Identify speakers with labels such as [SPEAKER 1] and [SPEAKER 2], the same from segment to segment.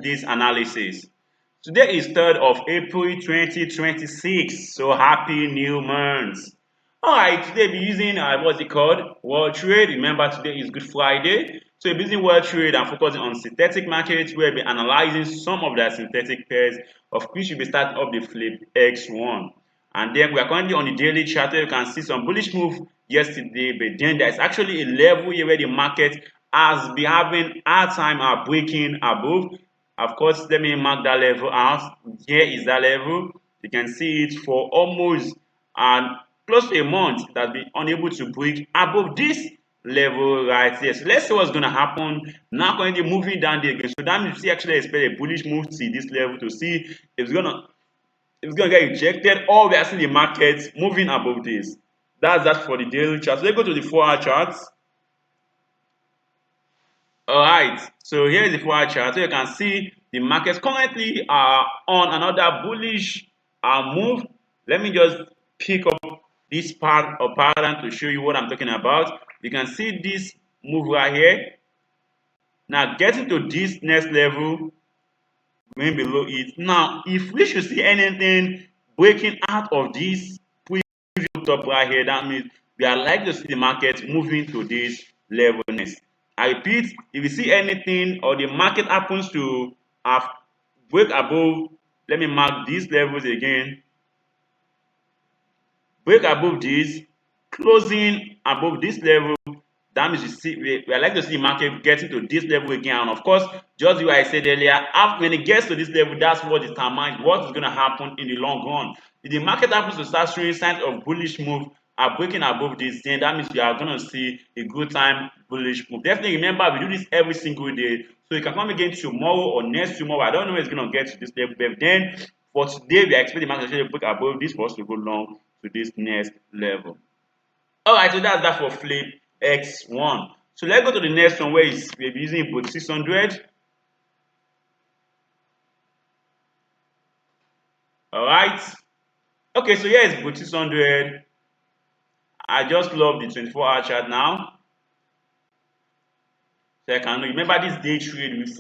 [SPEAKER 1] this analysis. Today is 3rd of April 2026. So happy new month. Alright, today we're using what's it called? World Trade. Remember today is Good Friday. So we're using World Trade and focusing on synthetic markets where we're analyzing some of the synthetic pairs, of which we'll be starting up the Flip X1. And then we are currently on the daily chart where you can see some bullish move yesterday, but then there's actually a level here where the market has been having hard time breaking above. Of course, let me mark that level out. Here is that level. You can see it for almost close to a month that been unable to break above this level right here. So let's see what's going to happen. Now currently moving down there again. So that means we actually expect a bullish move to this level to see if it's gonna get rejected or we are seeing the market moving above this. That's that for the daily chart. So let's go to the 4-hour charts. Alright, so here is the 4-hour chart. So you can see the markets currently are on another bullish move. Let me just pick up this part of paradigm to show you what I'm talking about. You can see this move right here. Now getting to this next level, going below it. Now, if we should see anything breaking out of this previous top right here, that means we are likely to see the market moving to this level next. I repeat, if you see anything or the market happens to have break above, let me mark these levels again, break above this, closing above this level, that means you see we are likely to see the market getting to this level again. And of course, just what I said earlier, when it gets to this level, that's what determines what is going to happen in the long run. If the market happens to start showing signs of bullish move are breaking above this, then that means we are going to see a good time bullish move. Definitely remember, we do this every single day. So you can come again tomorrow or next tomorrow. I don't know when it's going to get to this level, but then for today, we are expecting the market to break above this for us to go long to this next level. Alright, so that's that for Flip X1. So let's go to the next one where we're using both 600. Alright. Okay, so here is both 600. I just love the 24-hour chart now. So I can remember this day trade, we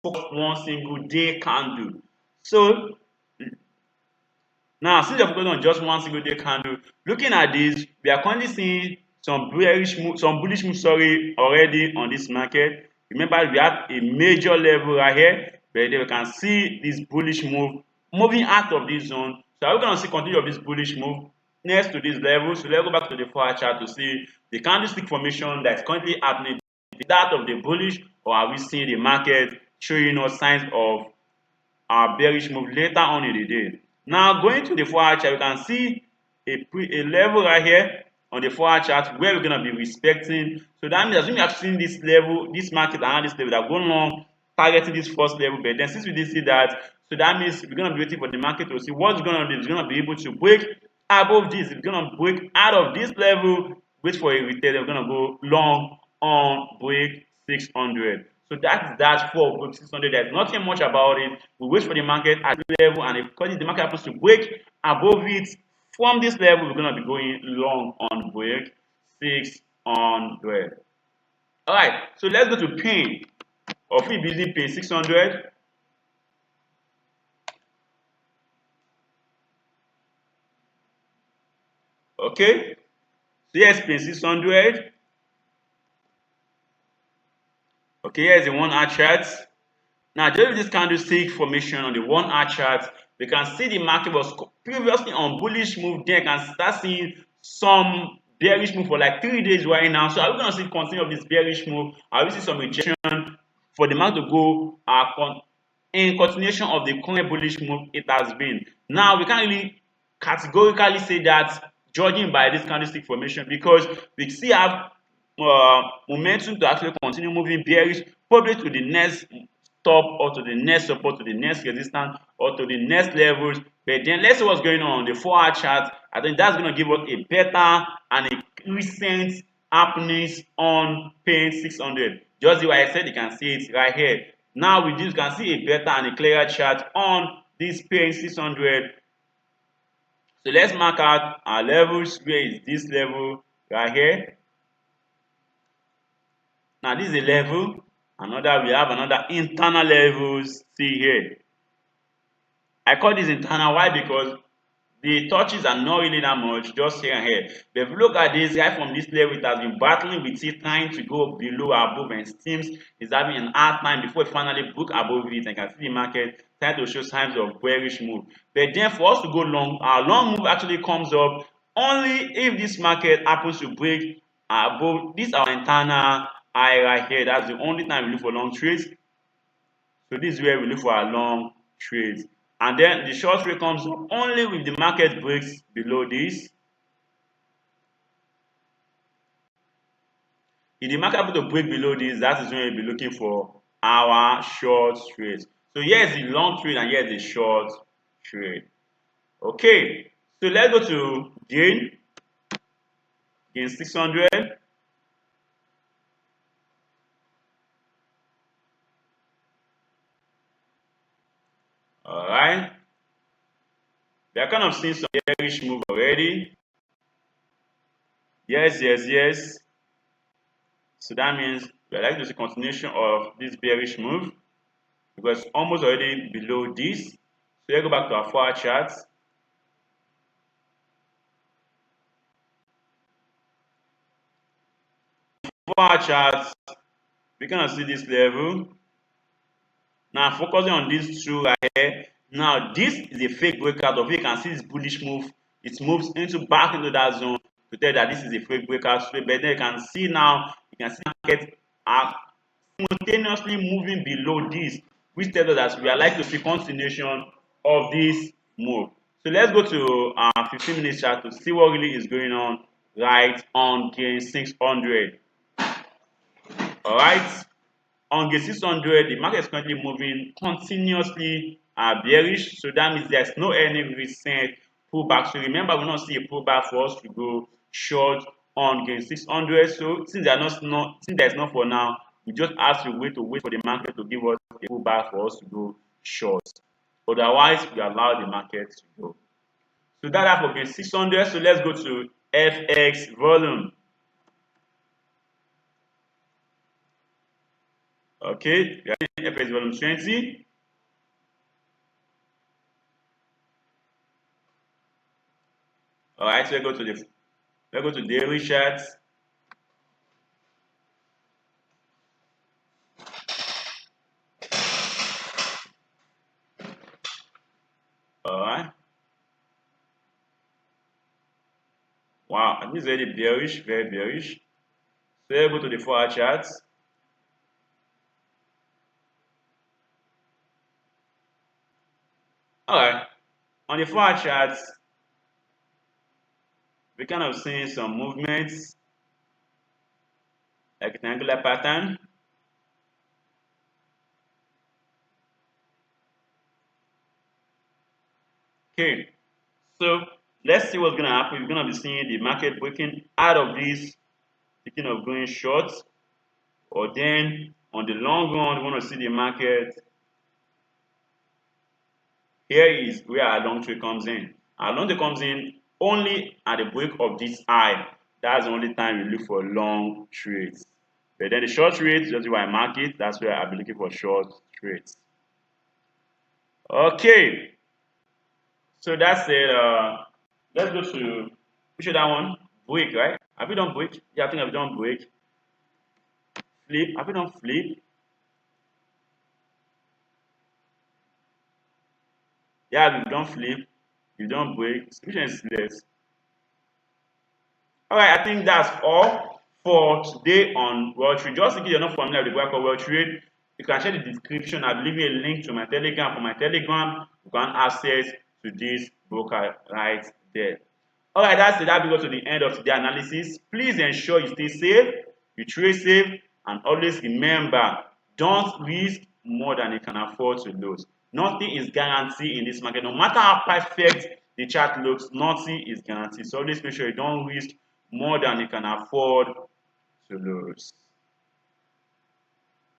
[SPEAKER 1] focus one single day candle. So now, since we're focusing on just one single day candle, looking at this, we are currently seeing some bullish move already on this market. Remember, we have a major level right here, but then we can see this bullish move moving out of this zone. So are we going to see continue of this bullish move next to this level? So let's go back to the 4-hour chart to see the candlestick formation that's currently happening. Is that of the bullish, or are we seeing the market showing us signs of our bearish move later on in the day? Now going to the 4-hour chart, you can see a level right here on the 4-hour chart where we're going to be respecting. So that means assuming we have seen this level, this market around this level, that going long, targeting this first level, but then since we didn't see that, so that means we're going to be waiting for the market to see what's going to do. It's going to be able to break above this. It's going to break out of this level, wait for a retest. We're going to go long on break 600. So that's that for break 600. There's nothing much about it. We wait for the market at the level, and if the market happens to break above it from this level, we're going to be going long on break 600. All right, so let's go to Pain. Or if we're using Pain 600. Okay, so here's Pain 600. Okay, here's the 1-hour chart. Now, just this candlestick formation on the 1-hour chart, we can see the market was previously on bullish move. Then you can start seeing some bearish move for like 3 days right now. So are we going to see continue of this bearish move? Are we see some rejection for the market to go in continuation of the current bullish move it has been? Now, we can't really categorically say that judging by this candlestick formation, because we still have momentum to actually continue moving bearish probably to the next stop or to the next support, to the next resistance or to the next levels. But then let's see what's going on the 4-hour chart. I think that's going to give us a better and a recent happenings on Pain 600. Just the way I said, you can see it right here. Now with this, you can see a better and a clearer chart on this Pain 600. So let's mark out our levels. Where is this level right here? Now this is a level. We have another internal levels. See here. I call this internal. Why? Because the touches are not really that much, just here and here. But if you look at this guy from this level, it has been battling with it, trying to go below, above, and seems is having an hard time before it finally broke above it. And can see the market trying to show signs of bearish move. But then for us to go long, our long move actually comes up only if this market happens to break above this our internal high right here. That's the only time we look for long trades. So this is where we look for our long trades. And then the short trade comes up only if the market breaks below this. If the market happens to break below this, that is when we'll be looking for our short trades. So here is the long trade and here is the short trade. Okay, so let's go to gain 600. All right, we are kind of seeing some bearish move already. Yes. So that means we are likely to see continuation of this bearish move because almost already below this. So let's go back to our 4-hour charts. 4-hour charts, we cannot see this level. Now focusing on these two right here. Now this is a fake breakout of it. You can see this bullish move. It moves back into that zone to tell that this is a fake breakout. But then you can see now, you can see market are simultaneously moving below this, which tells us that we are likely to see continuation of this move. So let's go to our 15-minute chart to see what really is going on right on gain 600. All right. On the 600, the market is currently moving continuously bearish, so that means there's no any recent pullback. So remember, we not see a pullback for us to go short on gain 600. So since there's not for now, we just have to wait for the market to give us a pullback for us to go short. Otherwise, we allow the market to go. So that's for gain 600. So let's go to FX volume. Okay, we are in FX volume 20. All right, so let's go to daily charts. All right. Wow, this is very bearish, very bearish. So let's go to the 4-hour charts. All right, on the 4-hour charts, we kind of seeing some movements like an angular pattern. Okay, so let's see what's gonna happen. We're gonna be seeing the market breaking out of this, thinking of going short, or then on the long run, we want to see the market. Here is where our long trade comes in. Our long trade comes in only at the break of this high. That's the only time we look for long trades. But then the short trades, that's where I mark it. That's where I'll be looking for short trades. Okay. So that's it. Let's go to which is that one? Break, right? Have you done break? Yeah, I think I've done break. Flip. Have you done flip? Yeah, we've done flip. We've done break. Which one is less? All right, I think that's all for today on World Trade. Just in case you're not familiar with the Breakout World Trade, you can check the description. I'll leave you a link to my Telegram. For my Telegram, you can access to this broker right there. All right, that's it. That brings us to the end of today's analysis. Please ensure you stay safe, you trade safe, and always remember, don't risk more than you can afford to lose. Nothing is guaranteed in this market. No matter how perfect the chart looks, nothing is guaranteed. So always make sure you don't risk more than you can afford to lose.